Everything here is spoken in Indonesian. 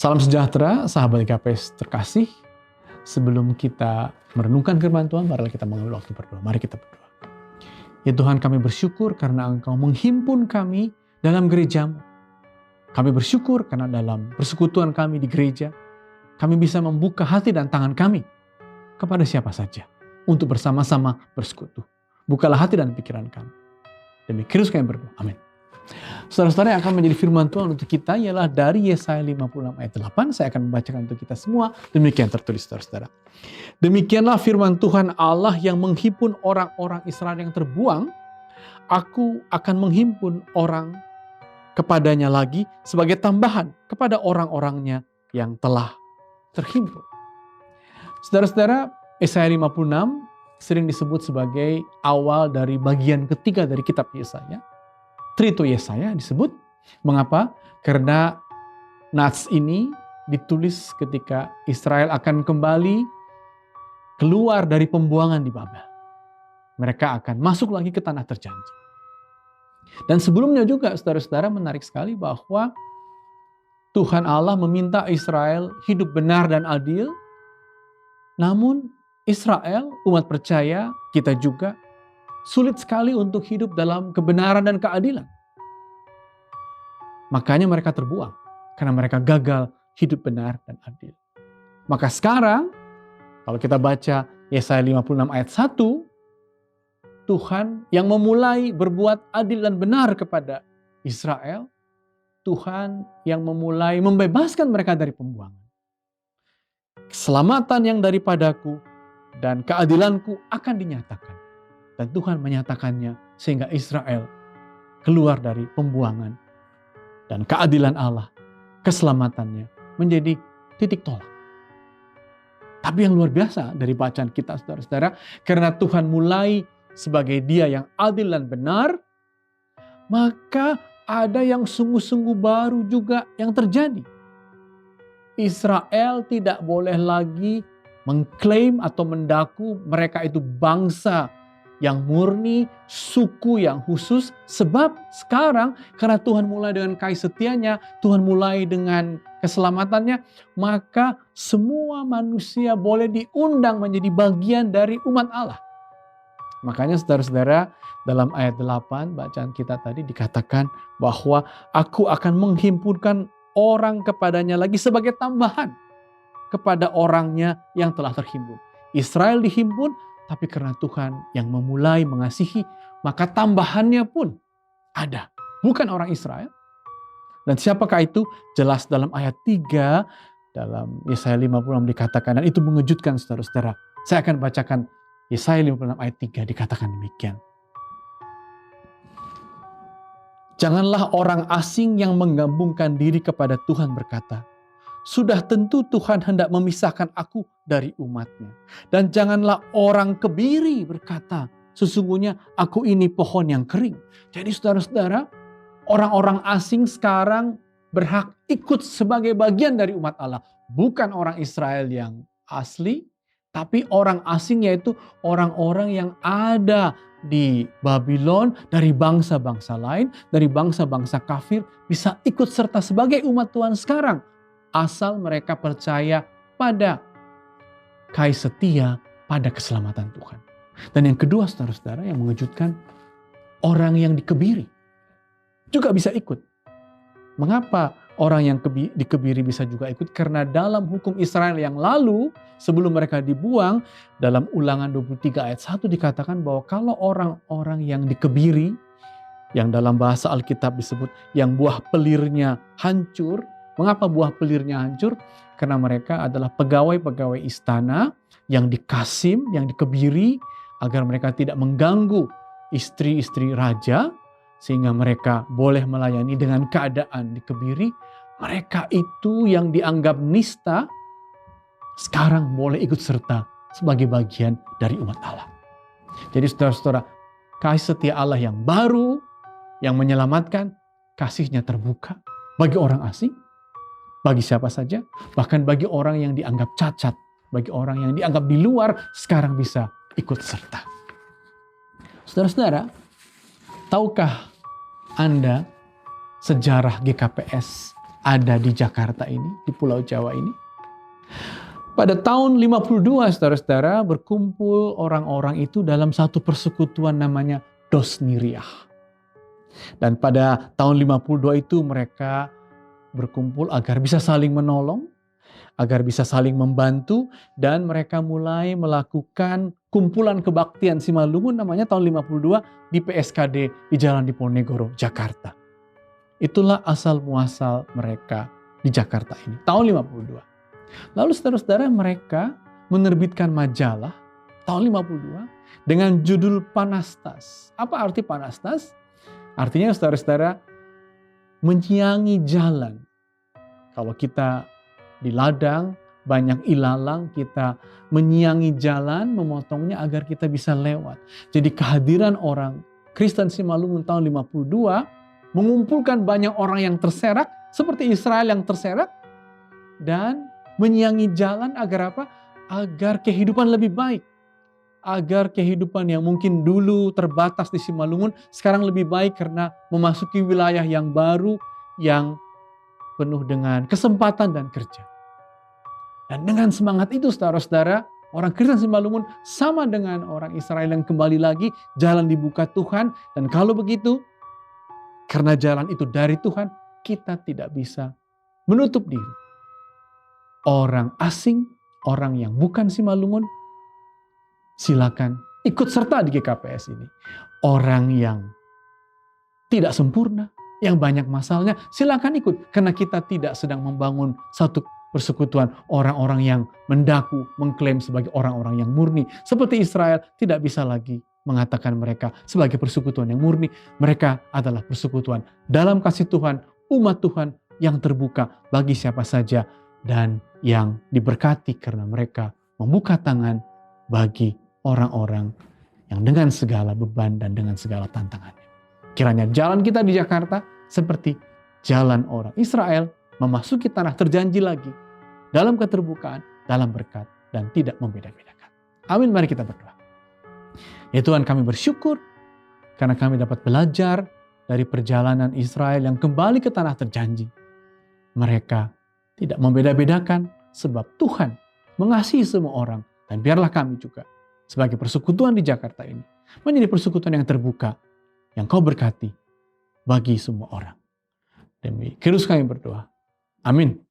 Salam sejahtera, sahabat GKPS terkasih. Sebelum kita merenungkan firman Tuhan, marilah kita mengambil waktu berdoa. Mari kita berdoa. Ya Tuhan, kami bersyukur karena Engkau menghimpun kami dalam gereja-Mu. Kami bersyukur karena dalam persekutuan kami di gereja, kami bisa membuka hati dan tangan kami kepada siapa saja untuk bersama-sama bersekutu. Bukalah hati dan pikiran kami. Demi Kristus kami berdoa. Amin. Saudara-saudara, yang akan menjadi firman Tuhan untuk kita ialah dari Yesaya 56 ayat 8. Saya akan membacakan untuk kita semua. Demikian tertulis, saudara-saudara. Demikianlah firman Tuhan Allah yang menghimpun orang-orang Israel yang terbuang. Aku akan menghimpun orang kepadanya lagi sebagai tambahan kepada orang-orangnya yang telah terhimpun. Saudara-saudara, Yesaya 56 sering disebut sebagai awal dari bagian ketiga dari kitab Yesaya. Trito Yesaya disebut. Mengapa? Karena nats ini ditulis ketika Israel akan kembali keluar dari pembuangan di Babel. Mereka akan masuk lagi ke tanah terjanji. Dan sebelumnya juga saudara-saudara, menarik sekali bahwa Tuhan Allah meminta Israel hidup benar dan adil. Namun Israel, umat percaya, kita juga sulit sekali untuk hidup dalam kebenaran dan keadilan. Makanya mereka terbuang, karena mereka gagal hidup benar dan adil. Maka sekarang, kalau kita baca Yesaya 56 ayat 1, Tuhan yang memulai berbuat adil dan benar kepada Israel, Tuhan yang memulai membebaskan mereka dari pembuangan. Keselamatan yang daripadaku dan keadilanku akan dinyatakan. Dan Tuhan menyatakannya sehingga Israel keluar dari pembuangan. Dan keadilan Allah, keselamatannya menjadi titik tolak. Tapi yang luar biasa dari bacaan kita, saudara-saudara, karena Tuhan mulai sebagai Dia yang adil dan benar, maka ada yang sungguh-sungguh baru juga yang terjadi. Israel tidak boleh lagi mengklaim atau mendaku mereka itu bangsa yang murni, suku yang khusus. Sebab sekarang karena Tuhan mulai dengan kasih setianya, Tuhan mulai dengan keselamatannya, maka semua manusia boleh diundang menjadi bagian dari umat Allah. Makanya saudara-saudara, dalam ayat 8 bacaan kita tadi dikatakan bahwa aku akan menghimpunkan orang kepadanya lagi sebagai tambahan kepada orangnya yang telah terhimpun. Israel dihimpun, tapi karena Tuhan yang memulai mengasihi, maka tambahannya pun ada. Bukan orang Israel. Dan siapakah itu? Jelas dalam ayat 3, dalam Yesaya 56 dikatakan, dan itu mengejutkan saudara-saudara. Saya akan bacakan Yesaya 56 ayat 3, dikatakan demikian. Janganlah orang asing yang menggabungkan diri kepada Tuhan berkata, sudah tentu Tuhan hendak memisahkan aku dari umatnya. Dan janganlah orang kebiri berkata, sesungguhnya aku ini pohon yang kering. Jadi saudara-saudara, orang-orang asing sekarang berhak ikut sebagai bagian dari umat Allah. Bukan orang Israel yang asli, tapi orang asing, yaitu orang-orang yang ada di Babylon, dari bangsa-bangsa lain, dari bangsa-bangsa kafir, bisa ikut serta sebagai umat Tuhan sekarang. Asal mereka percaya pada kasih setia, pada keselamatan Tuhan. Dan yang kedua saudara-saudara yang mengejutkan, orang yang dikebiri juga bisa ikut. Mengapa orang yang dikebiri bisa juga ikut? Karena dalam hukum Israel yang lalu, sebelum mereka dibuang, dalam Ulangan 23 ayat 1 dikatakan bahwa kalau orang-orang yang dikebiri, yang dalam bahasa Alkitab disebut yang buah pelirnya hancur. Mengapa buah pelirnya hancur? Karena mereka adalah pegawai-pegawai istana yang dikasim, yang dikebiri, agar mereka tidak mengganggu istri-istri raja, sehingga mereka boleh melayani dengan keadaan dikebiri. Mereka itu yang dianggap nista, sekarang boleh ikut serta sebagai bagian dari umat Allah. Jadi saudara-saudara, kasih setia Allah yang baru, yang menyelamatkan, kasihnya terbuka bagi orang asing, bagi siapa saja, bahkan bagi orang yang dianggap cacat, bagi orang yang dianggap di luar, sekarang bisa ikut serta. Saudara-saudara, tahukah Anda sejarah GKPS ada di Jakarta ini, di Pulau Jawa ini. Pada tahun 52, saudara-saudara, berkumpul orang-orang itu dalam satu persekutuan namanya Dosniriah. Dan pada tahun 52 itu mereka berkumpul agar bisa saling menolong, agar bisa saling membantu, dan mereka mulai melakukan kumpulan kebaktian Simalungun namanya tahun 52 di PSKD di Jalan Diponegoro, Jakarta. Itulah asal muasal mereka di Jakarta ini, tahun 52. Lalu saudara-saudara, mereka menerbitkan majalah tahun 52 dengan judul Panastas. Apa arti Panastas? Artinya saudara-saudara, menyiangi jalan. Kalau kita di ladang, banyak ilalang, kita menyiangi jalan, memotongnya agar kita bisa lewat. Jadi kehadiran orang Kristen Simalungun tahun 52 mengumpulkan banyak orang yang terserak, seperti Israel yang terserak, dan menyiangi jalan agar apa? Agar kehidupan lebih baik. Agar kehidupan yang mungkin dulu terbatas di Simalungun, sekarang lebih baik karena memasuki wilayah yang baru, yang penuh dengan kesempatan dan kerja. Dan dengan semangat itu, saudara-saudara, orang Kristen Simalungun sama dengan orang Israel yang kembali lagi, jalan dibuka Tuhan. Dan kalau begitu, karena jalan itu dari Tuhan, kita tidak bisa menutup diri. Orang asing, orang yang bukan Simalungun, silakan ikut serta di GKPS ini. Orang yang tidak sempurna, yang banyak masalahnya, silakan ikut. Karena kita tidak sedang membangun satu persekutuan orang-orang yang mendaku, mengklaim sebagai orang-orang yang murni. Seperti Israel, tidak bisa lagi mengatakan mereka sebagai persekutuan yang murni. Mereka adalah persekutuan dalam kasih Tuhan, umat Tuhan yang terbuka bagi siapa saja, dan yang diberkati karena mereka membuka tangan bagi orang-orang yang dengan segala beban dan dengan segala tantangannya. Kiranya jalan kita di Jakarta seperti jalan orang Israel, memasuki tanah terjanji lagi dalam keterbukaan, dalam berkat, dan tidak membeda-bedakan. Amin, mari kita berdoa. Ya Tuhan, kami bersyukur karena kami dapat belajar dari perjalanan Israel yang kembali ke tanah terjanji. Mereka tidak membeda-bedakan sebab Tuhan mengasihi semua orang. Dan biarlah kami juga sebagai persekutuan di Jakarta ini menjadi persekutuan yang terbuka, yang Kau berkati bagi semua orang. Demi Kristus kami berdoa. Amin.